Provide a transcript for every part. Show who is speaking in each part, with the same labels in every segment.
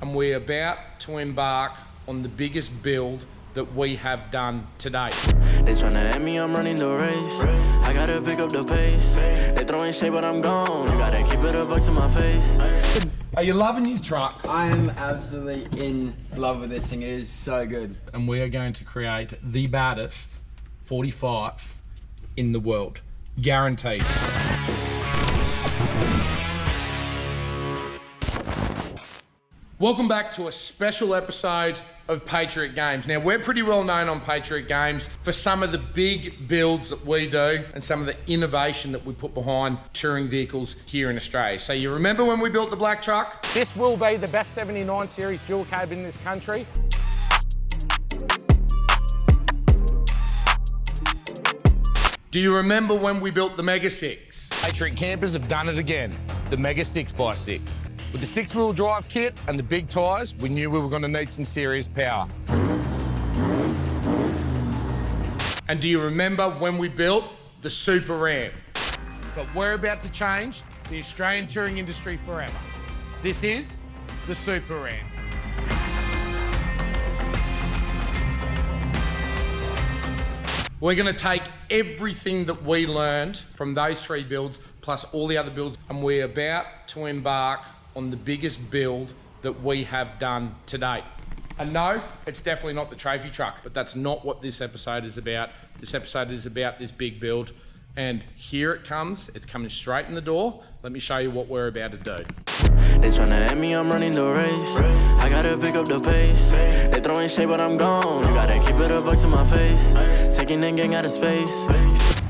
Speaker 1: and we're about to embark on the biggest build that we have done today.
Speaker 2: They tryna at me, I'm running the race. I gotta pick up the pace. They throwing shade, but I'm gone. You gotta keep it a buck to my face.
Speaker 1: Are you loving your truck?
Speaker 3: I am absolutely in love with this thing. It is so good.
Speaker 1: And we are going to create the baddest 45 in the world. Guaranteed. Welcome back to a special episode of Patriot Games. Now, we're pretty well known on Patriot Games for some of the big builds that we do and some of the innovation that we put behind touring vehicles here in Australia. So you remember when we built the black truck?
Speaker 4: This will be the best 79 series dual cab in this country.
Speaker 1: Do you remember when we built the Mega 6?
Speaker 4: Patriot campers have done it again. The Mega 6x6. With the 6-wheel drive kit and the big tyres, we knew we were going to need some serious power.
Speaker 1: And do you remember when we built the Super Ram?
Speaker 4: But we're about to change the Australian touring industry forever. This is the Super Ram.
Speaker 1: We're going to take everything that we learned from those three builds, plus all the other builds, and we're about to embark on the biggest build that we have done to date. And no, it's definitely not the trophy truck, but that's not what this episode is about. This episode is about this big build, and here it comes. It's coming straight in the door. Let me show you what we're about to do.
Speaker 2: They tryna at me, I'm running the race. I gotta pick up the pace. They throwing shade, but I'm gone. You gotta keep it a buck to my face. Taking that gang out of space.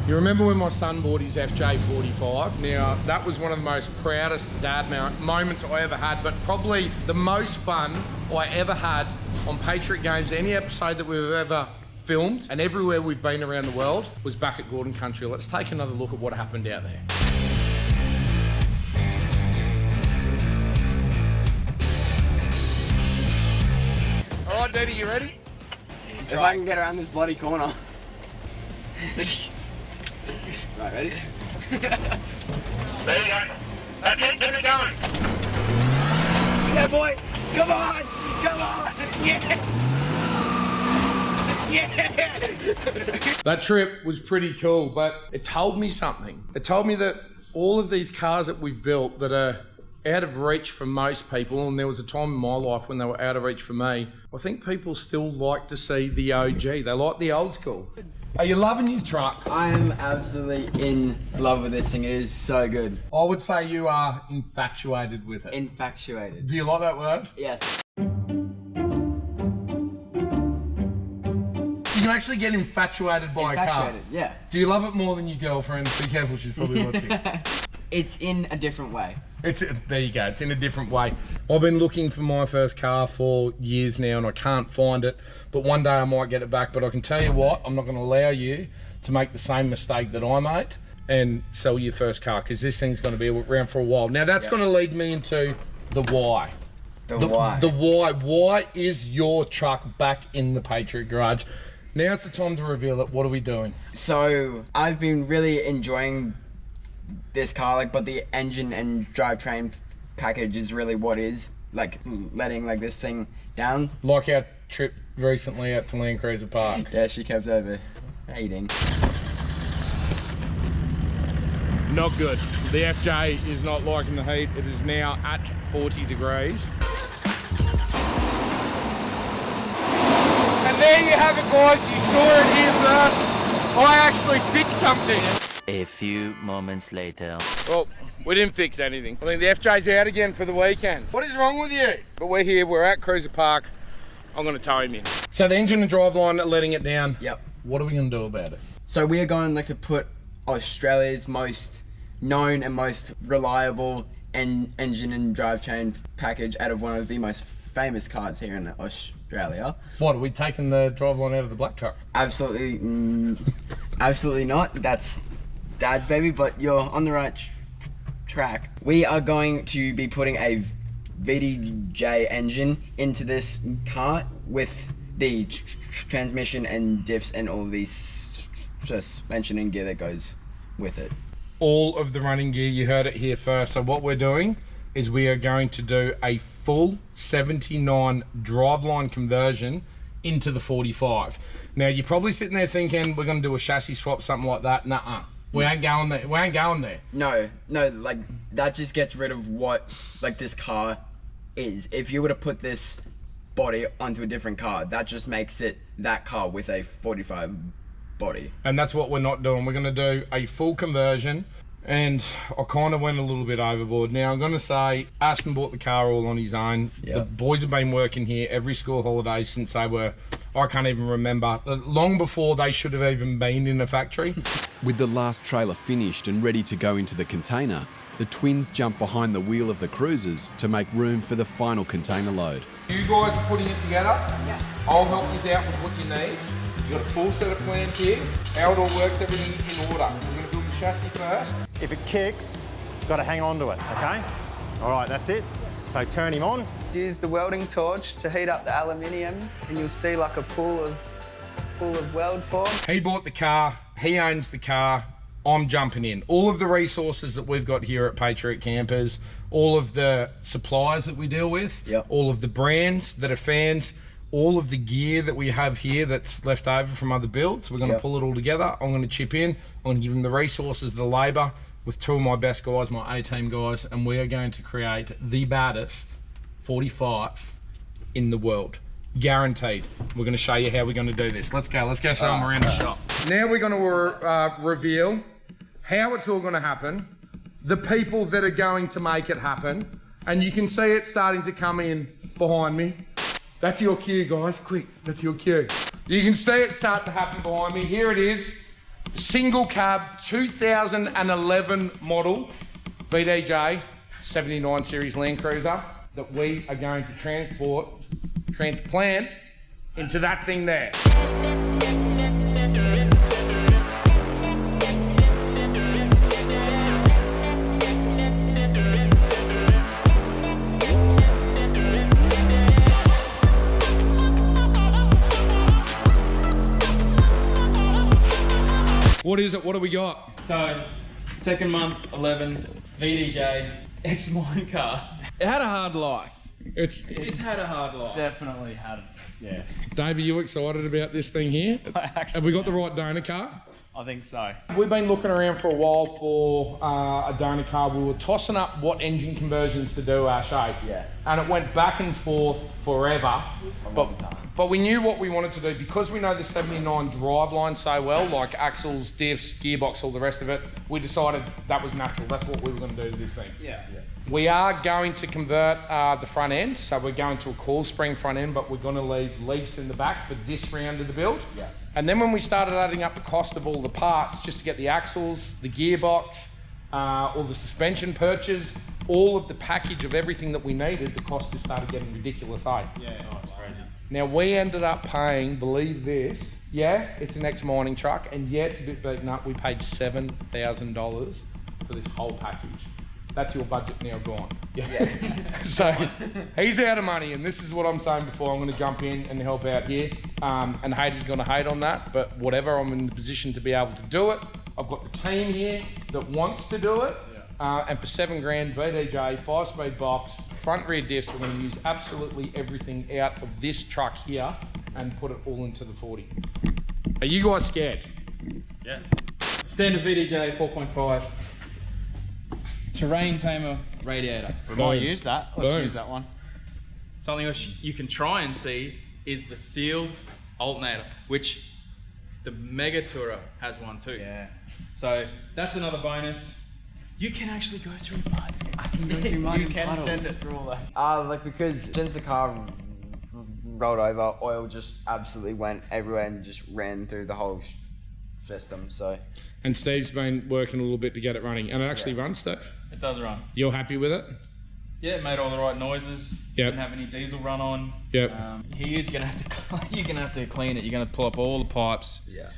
Speaker 1: You remember when my son bought his FJ45? Now, that was one of the most proudest dad moments I ever had, but probably the most fun I ever had on Patriot Games. Any episode that we've ever filmed, and everywhere we've been around the world, was back at Gordon Country. Let's take another look at what happened out there. All right, Daddy, you ready?
Speaker 3: If I can get around this bloody corner. Right, ready?
Speaker 1: There you go. That's it, keep it going.
Speaker 3: Yeah, boy! Come on! Come on! Yeah! Yeah!
Speaker 1: That trip was pretty cool, but it told me something. It told me that all of these cars that we've built that are out of reach for most people, and there was a time in my life when they were out of reach for me, I think people still like to see the OG. They like the old school. Are you loving your truck?
Speaker 3: I am absolutely in love with this thing. It is so good.
Speaker 1: I would say you are infatuated with it.
Speaker 3: Infatuated.
Speaker 1: Do you like that word?
Speaker 3: Yes.
Speaker 1: You can actually get infatuated by a car.
Speaker 3: Infatuated, yeah.
Speaker 1: Do you love it more than your girlfriend? Be careful, she's probably watching.
Speaker 3: It's in a different way.
Speaker 1: There you go, it's in a different way. I've been looking for my first car for years now and I can't find it, but one day I might get it back. But I can tell you what, I'm not going to allow you to make the same mistake that I made and sell your first car, because this thing's going to be around for a while. Now that's going to lead me into the why.
Speaker 3: The why.
Speaker 1: The why. Why is your truck back in the Patriot garage? Now's the time to reveal it. What are we doing?
Speaker 3: So I've been really enjoying this car, but the engine and drivetrain package is really what is letting this thing down.
Speaker 1: Like our trip recently out to Land Cruiser Park.
Speaker 3: Yeah, she kept overheating.
Speaker 1: Not good. The FJ is not liking the heat. It is now at 40 degrees. And there you have it, guys. You saw it here first. I actually fixed something.
Speaker 2: A few moments later.
Speaker 1: Well, we didn't fix anything. I think the FJ's out again for the weekend. What is wrong with you? But we're here, we're at Cruiser Park. I'm gonna tow him in. So the engine and driveline are letting it down.
Speaker 3: Yep.
Speaker 1: What are we gonna do about it?
Speaker 3: So we are going to put Australia's most known and most reliable engine and drivetrain package out of one of the most famous cars here in Australia.
Speaker 1: What, are we taking the driveline out of the black truck?
Speaker 3: Absolutely, absolutely not. That's Dad's baby, but you're on the right track. We are going to be putting a VDJ engine into this car with the transmission and diffs and all these suspension and gear that goes with it.
Speaker 1: All of the running gear, you heard it here first. So what we're doing, is we are going to do a full 79 driveline conversion into the 45. Now you're probably sitting there thinking we're going to do a chassis swap, something like that. Nuh-uh. We ain't going there. We ain't going there.
Speaker 3: No, like that just gets rid of what like this car is. If you were to put this body onto a different car, that just makes it that car with a 45 body.
Speaker 1: And that's what we're not doing. We're going to do a full conversion. And I kind of went a little bit overboard. Now I'm going to say Ashton bought the car all on his own.
Speaker 3: Yep.
Speaker 1: The boys have been working here every school holiday since they were, I can't even remember, long before they should have even been in a factory.
Speaker 5: With the last trailer finished and ready to go into the container, the twins jump behind the wheel of the cruisers to make room for the final container load.
Speaker 1: You guys are putting it together. Yeah. I'll help you out with what you need. You've got a full set of plans here. How it all works, everything in order. We're going to build the chassis first.
Speaker 6: If it kicks, got to hang on to it, okay? All right, that's it. So turn him on.
Speaker 7: Use the welding torch to heat up the aluminium and you'll see like a pool of weld form.
Speaker 1: He bought the car, he owns the car, I'm jumping in. All of the resources that we've got here at Patriot Campers, all of the suppliers that we deal with,
Speaker 3: yep.
Speaker 1: all of the brands that are fans, all of the gear that we have here that's left over from other builds, we're going to pull it all together. I'm going to chip in, I'm going to give them the resources, the labour, with two of my best guys, my A-team guys, and we are going to create the baddest 45 in the world. Guaranteed. We're going to show you how we're going to do this. Let's go show them around the shop. Now we're going to reveal how it's all going to happen, the people that are going to make it happen, and you can see it starting to come in behind me. That's your cue, guys, quick, that's your cue. You can see it starting to happen behind me. Here it is, single cab, 2011 model, VDJ 79 series Land Cruiser that we are going to transplant into that thing there. What is it? What do we got?
Speaker 8: So, second month, 11, VDJ, ex-mine car. It had a hard life. It's had a hard life. Definitely had, yeah.
Speaker 1: Dave, are you excited about this thing here? Have we got the right donor car?
Speaker 8: I think so.
Speaker 1: We've been looking around for a while for a donor car. We were tossing up what engine conversions to do, Ash,
Speaker 3: Yeah.
Speaker 1: And it went back and forth forever. But we knew what we wanted to do because we know the 79 driveline so well, like axles, diffs, gearbox, all the rest of it. We decided that was natural. That's what we were going to do to this thing.
Speaker 8: Yeah.
Speaker 1: We are going to convert the front end, so we're going to a coil spring front end, but we're going to leave leafs in the back for this round of the build.
Speaker 3: Yeah.
Speaker 1: And then when we started adding up the cost of all the parts, just to get the axles, the gearbox, all the suspension perches, all of the package of everything that we needed, the cost just started getting ridiculous, eh?
Speaker 8: Yeah, it's crazy.
Speaker 1: Now we ended up paying, believe this, yeah, it's an ex-mining truck, and yeah, it's a bit beaten up, we paid $7,000 for this whole package. That's your budget now gone.
Speaker 3: Yeah.
Speaker 1: So he's out of money, and this is what I'm saying before. I'm going to jump in and help out here. And haters going to hate on that, but whatever. I'm in the position to be able to do it. I've got the team here that wants to do it. And for $7,000, VDJ, 5-speed box, front rear diffs. We're going to use absolutely everything out of this truck here and put it all into the 40. Are you guys scared?
Speaker 8: Yeah. Standard VDJ 4.5. Terrain tamer radiator.
Speaker 6: We might use that. Let's use that one.
Speaker 8: Something else you can try and see is the sealed alternator, which the Mega Tourer has one too. Yeah. So that's another bonus. You can actually go through mud.
Speaker 3: I can go through mud.
Speaker 8: You can send it through all that.
Speaker 3: Like because since the car rolled over, oil just absolutely went everywhere and just ran through the whole system. So.
Speaker 1: And Steve's been working a little bit to get it running, and it actually runs, Steve.
Speaker 8: It does run.
Speaker 1: You're happy with it?
Speaker 8: Yeah, it made all the right noises.
Speaker 1: Yep.
Speaker 8: Didn't have any diesel run on.
Speaker 1: Yep.
Speaker 8: He is gonna have to. You're gonna have to clean it. You're gonna pull up all the pipes.
Speaker 3: Yeah.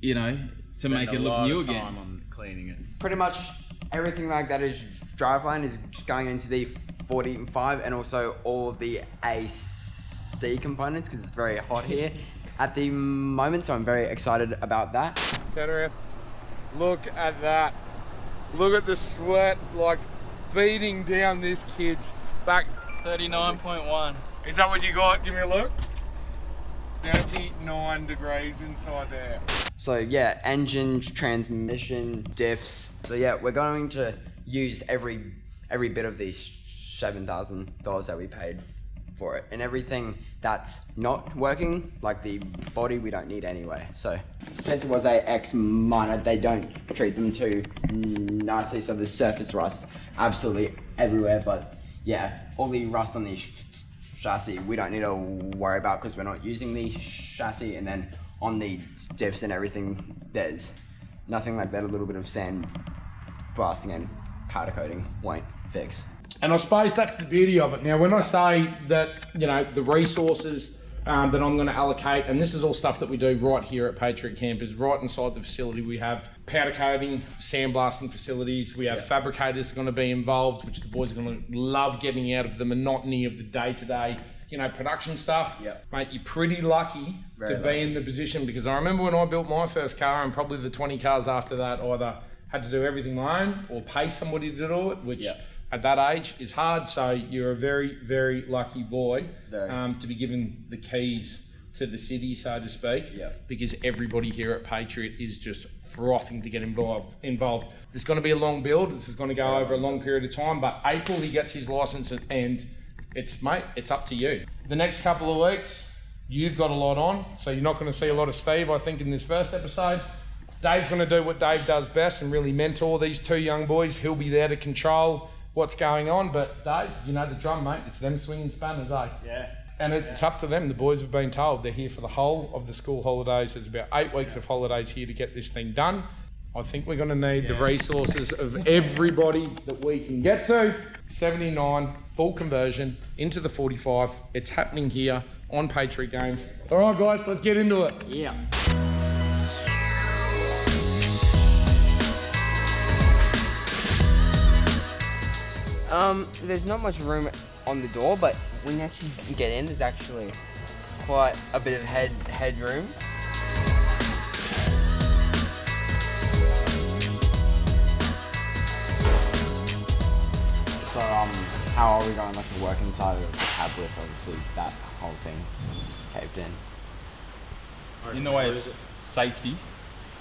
Speaker 8: You know, to make it look new again.
Speaker 6: On cleaning it.
Speaker 3: Pretty much everything like that is driveline is going into the 45, and also all of the AC components because it's very hot here at the moment. So I'm very excited about that.
Speaker 1: Turn around. Look at that. Look at the sweat, like beating down this kid's back.
Speaker 8: 39.1.
Speaker 1: Is that what you got? Give me a look. 39 degrees inside there.
Speaker 3: So yeah, engine, transmission, diffs. So yeah, we're going to use every bit of these $7,000 that we paid for it, and everything that's not working, like the body, we don't need anyway. So since it was a X minor, they don't treat them too nicely, so the surface rust absolutely everywhere. But yeah, all the rust on the chassis we don't need to worry about because we're not using the chassis, and then on the diffs and everything, there's nothing like that. A little bit of sand blasting and powder coating won't fix.
Speaker 1: And I suppose that's the beauty of it. Now, when I say that, you know, the resources that I'm going to allocate, and this is all stuff that we do right here at Patriot Campers, right inside the facility. We have powder coating, sandblasting facilities. We have fabricators are going to be involved, which the boys are going to love getting out of the monotony of the day-to-day, you know, production stuff. Mate, you're pretty lucky to be in the position, because I remember when I built my first car, and probably the 20 cars after that, either had to do everything my own or pay somebody to do it, which at that age is hard. So you're a very, very lucky boy to be given the keys to the city, so to speak, because everybody here at Patriot is just frothing to get involved. There's going to be a long build. This is going to go over a long period of time, but April he gets his license, and it's, mate, it's up to you. The next couple of weeks, you've got a lot on, so you're not going to see a lot of Steve, I think, in this first episode. Dave's going to do what Dave does best and really mentor these two young boys. He'll be there to control what's going on, but Dave, you know the drum, mate, it's them swinging spanners, eh?
Speaker 8: Yeah.
Speaker 1: And it's up to them. The boys have been told they're here for the whole of the school holidays. There's about 8 weeks of holidays here to get this thing done. I think we're going to need the resources of everybody that we can get to. 79, full conversion into the 45. It's happening here on Patriot Games. All right, guys, let's get into it.
Speaker 3: Yeah. There's not much room on the door, but when you actually get in, there's actually quite a bit of headroom. So how are we going to work inside of the cab with obviously that whole thing caved in?
Speaker 8: In the way of safety,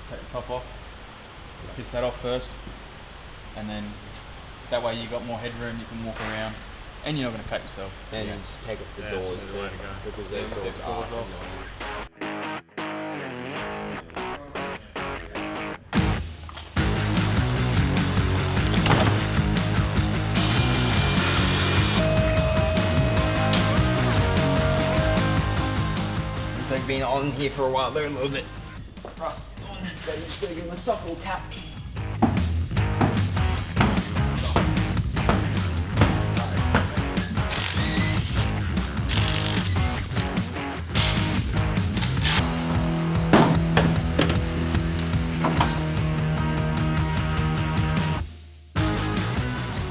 Speaker 8: take the top off, piss that off first, and then that way you've got more headroom, you can walk around, and you're not going to cut yourself.
Speaker 3: And you just take off the doors too, because the doors are off. Since I've been on here for a while, they're a little bit rusty on, so I'm just going to give them a soft little tap.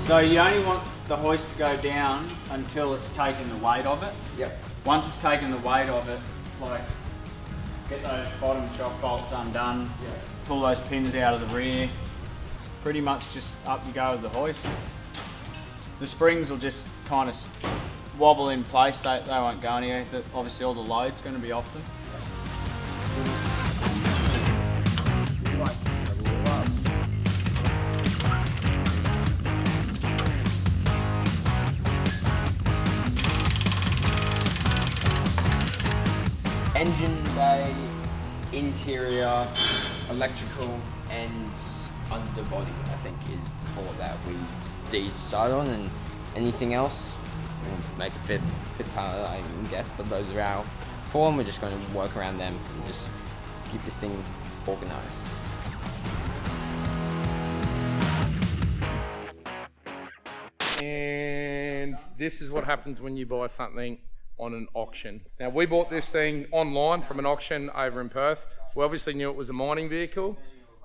Speaker 9: So you only want the hoist to go down until it's taken the weight of it.
Speaker 3: Yep.
Speaker 9: Once it's taken the weight of it, like get those bottom shock bolts undone, pull those pins out of the rear, pretty much just up you go with the hoist. The springs will just kind of wobble in place, they won't go anywhere. Obviously all the load's going to be off them.
Speaker 3: Engine bay, interior, electrical, and underbody, I think, is the four that we decide on, and anything else, we'll make a fifth part, I even guess, but those are our four, and we're just going to work around them and just keep this thing organised.
Speaker 1: And this is what happens when you buy something on an auction. Now, we bought this thing online from an auction over in Perth. We obviously knew it was a mining vehicle.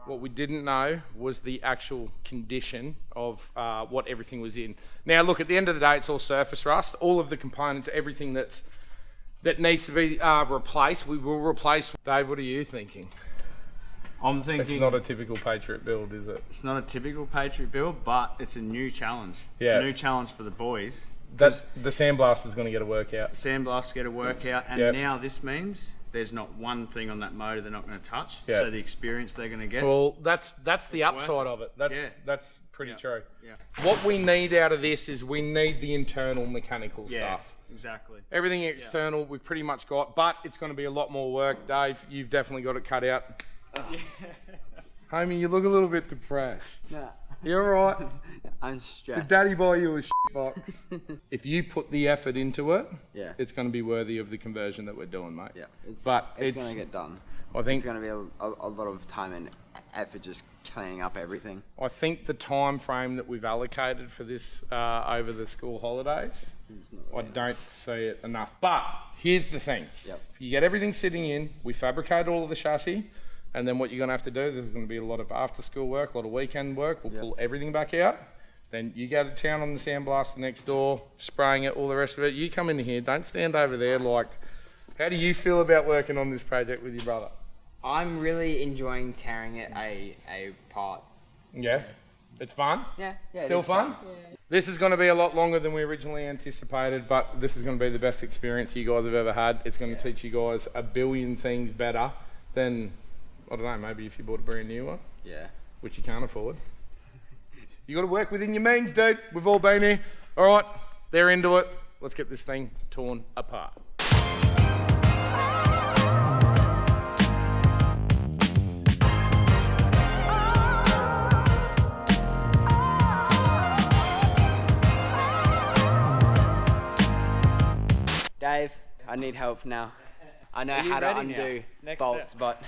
Speaker 1: What we didn't know was the actual condition of what everything was in. Now, look, at the end of the day, it's all surface rust. All of the components, everything that needs to be replaced, we will replace. Dave, what are you thinking?
Speaker 9: I'm thinking
Speaker 4: It's not a typical Patriot build, is it?
Speaker 9: it's not a typical Patriot build, but it's a new challenge.
Speaker 4: Yeah.
Speaker 9: It's a new challenge for the boys.
Speaker 4: That's the Sandblaster's going to get a workout.
Speaker 9: Sandblast get a workout, and
Speaker 4: Yep.
Speaker 9: now this means there's not one thing on that motor they're not going to touch.
Speaker 4: Yeah.
Speaker 9: So the experience they're going to get.
Speaker 4: Well, that's the
Speaker 9: It's
Speaker 4: upside
Speaker 9: worth it.
Speaker 4: of it.
Speaker 9: Yeah.
Speaker 4: That's pretty true.
Speaker 9: Yeah.
Speaker 1: What we need out of this is we need the internal mechanical
Speaker 9: Yeah.
Speaker 1: stuff.
Speaker 9: Exactly.
Speaker 1: Everything external we've pretty much got, but it's going to be a lot more work. Dave, you've definitely got it cut out. Homie, you look a little bit depressed.
Speaker 3: Nah,
Speaker 1: You alright?
Speaker 3: I'm
Speaker 1: Did
Speaker 3: stressed.
Speaker 1: Daddy buy you a shit box? If you put the effort into it,
Speaker 3: Yeah.
Speaker 1: it's going to be worthy of the conversion that we're doing, mate.
Speaker 3: Yeah,
Speaker 1: But
Speaker 3: it's
Speaker 1: it's-
Speaker 3: gonna get done.
Speaker 1: I think
Speaker 3: It's gonna be a lot of time and effort just cleaning up everything.
Speaker 1: I think the time frame that we've allocated for this over the school holidays, I don't see it enough. But here's the thing.
Speaker 3: Yep.
Speaker 1: You get everything sitting in, we fabricate all of the chassis, and then what you're going to have to do, there's going to be a lot of after school work, a lot of weekend work. We'll pull everything back out. Then you go to town on the Sandblaster next door, spraying it, all the rest of it. You come in here, don't stand over there like, how do you feel about working on this project with your brother?
Speaker 3: I'm really enjoying tearing it apart.
Speaker 1: Yeah? It's fun?
Speaker 3: Yeah,
Speaker 1: Still fun? This is going to be a lot longer than we originally anticipated, but this is going to be the best experience you guys have ever had. It's going to teach you guys a billion things better than, I don't know, maybe if you bought a brand new one,
Speaker 3: Yeah.
Speaker 1: which you can't afford. You got to work within your means, dude. We've all been here. All right, they're into it. Let's get this thing torn apart.
Speaker 3: Dave, I need help now. I know
Speaker 9: Are you
Speaker 3: how to
Speaker 9: ready
Speaker 3: undo
Speaker 9: now? Next
Speaker 3: bolts,
Speaker 9: step.
Speaker 3: but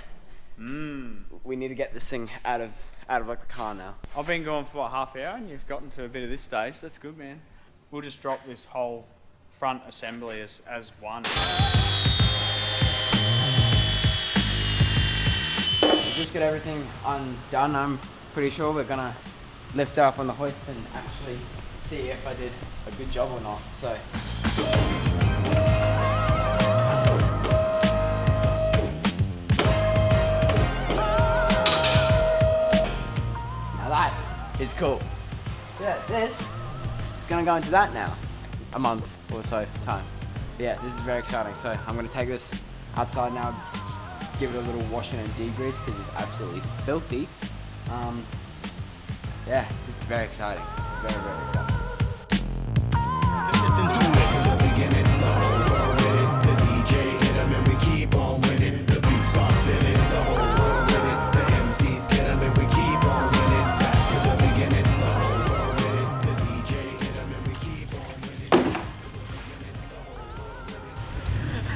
Speaker 3: we need to get this thing out of like the car now.
Speaker 9: I've been going for what, half hour, and you've gotten to a bit of this stage. That's good, man. We'll just drop this whole front assembly as one.
Speaker 3: Just get everything undone. I'm pretty sure we're gonna lift up on the hoist and actually see if I did a good job or not. So. Now that is cool. Yeah, this is gonna go into that now. A month or so time. Yeah, this is very exciting. So I'm gonna take this outside now, give it a little washing and degrease because it's absolutely filthy. Yeah, this is very exciting. This is very, very exciting.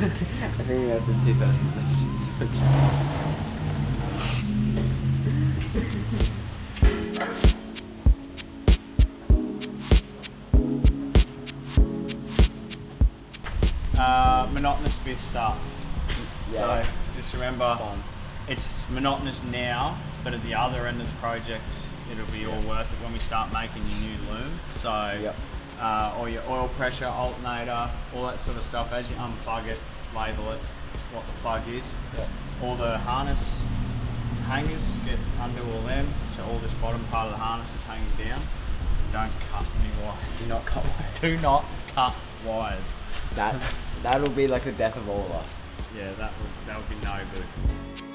Speaker 3: I think that's a 2,000 lift.
Speaker 9: Monotonous bit starts.
Speaker 3: Yeah.
Speaker 9: So just remember, it's monotonous now, but at the other end of the project, it'll be all worth it when we start making your new loom. So all your oil pressure, alternator, all that sort of stuff, as you unplug it, label it, what the plug is. All the harness hangers, get under all them, so all this bottom part of the harness is hanging down. Don't cut any wires.
Speaker 3: Do not cut wires.
Speaker 9: Do not cut wires.
Speaker 3: That'll be like the death of all of us.
Speaker 9: Yeah, that would be no good.